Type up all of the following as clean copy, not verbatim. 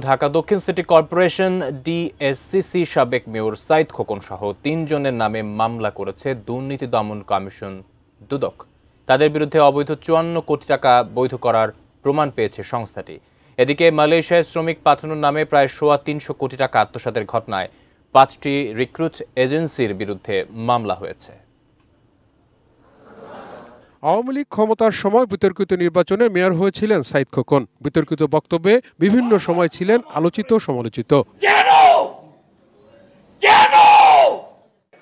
ঢাকা দক্ষিণ city corporation DSCC সাবেক mayor Saeed Khokon সহ ৩ জনের নামে মামলা করেছে দুর্নীতি দমন কমিশন দুদক। তাদের বিরুদ্ধে অবৈধ ৫৪ কোটি টাকা বৈধ করার প্রমাণ পেয়েছে সংস্থাটি। এদিকে মালয়েশিয়ায় শ্রমিক পাঠানোর নামে প্রায় ৩৫০ কোটি টাকা আত্মসাতের ঘটনায় ৫টি রিক্রুট এজেন্সির বিরুদ্ধে মামলা হয়েছে। আওয়ামী লীগ ক্ষমতার সময় বিতর্কিত নির্বাচনে মেয়র হয়েছিলেন সাইদ খোকন। বিতর্কিত বক্তব্যে বিভিন্ন সময় ছিলেন আলোচিত সমালোচিত।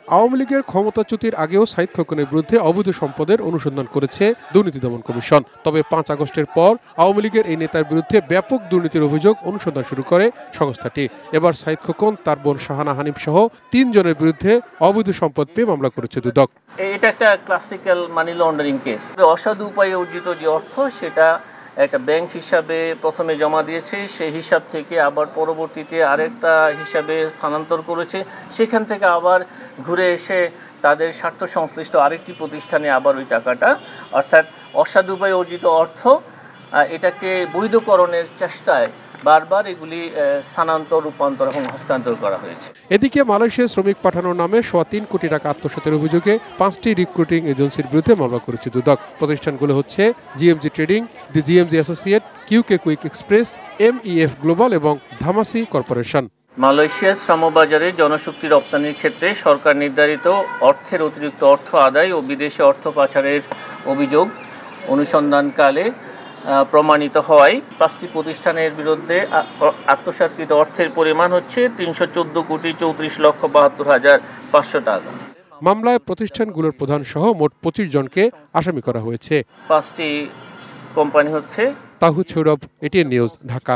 আওয়ামী লীগের ক্ষমতাচ্যুতির আগেও সাইদ খোকনের বিরুদ্ধে অবৈধ সম্পদের অনুসন্ধান করেছে দুর্নীতি দমন কমিশন। তবে ৫ আগস্টের পর আওয়ামী লীগের এই নেতার বিরুদ্ধে ব্যাপক দুর্নীতির অভিযোগ অনুসন্ধান শুরু করে সংস্থাটি। এবার সাইদ খোকন, তার বোন শাহানা হানিফ সহ ৩ জনের বিরুদ্ধে অবৈধ সম্পদ পেয়ে মামলা করেছে দুদক। এটা একটা ক্লাসিক্যাল মানি লন্ডারিং কেস। অসাধু উপায়ে অর্জিত যে অর্থ সেটা একটা ব্যাংক হিসাবে প্রথমে জমা দিয়েছে, সেই হিসাব থেকে আবার পরবর্তীতে আরেকটা হিসাবে স্থানান্তর করেছে, সেখান থেকে আবার ঘুরে এসে তাদের স্বার্থ সংশ্লিষ্ট আরেকটি প্রতিষ্ঠানে আবার ওই টাকাটা, অর্থাৎ অসাধু উপায়ে অর্জিত অর্থ, এটাকে বৈধকরণের চেষ্টায় বারবার এগুলি স্থানান্তর, রূপান্তর এবং হস্তান্তর করা হয়েছে। এদিকে মালয়েশিয়া শ্রমিক পাঠানোর নামে ৩ কোটি টাকা আত্মসাতের অভিযোগে ৫টি রিক্রুটিং এজেন্সির বিরুদ্ধে মামলা করেছে দুদক। প্রতিষ্ঠানগুলো হচ্ছে GMG trading, the GMG associate, QK quick express, MEF global এবং ধামাসি কর্পোরেশন। মালয়েশিয়ার শ্রমবাজারে জনশক্তি রপ্তানির ক্ষেত্রে সরকার নির্ধারিত অর্থের অতিরিক্ত অর্থ আদায় ও বিদেশে অর্থ পাচারের অভিযোগ অনুসন্ধানকালে প্রমাণিত হওয়ায় ৫টি প্রতিষ্ঠানের বিরুদ্ধে আত্মসাৎকৃত অর্থের পরিমাণ হচ্ছে ৩১৪,৩২,৭২,৫০০ টাকা। মামলায় প্রতিষ্ঠানগুলোর প্রধান সহ মোট ২৫ জনকে আসামি করা হয়েছে। ৫টি কোম্পানি হচ্ছে তাহিদ সৌরভ, এটিএন নিউজ, ঢাকা।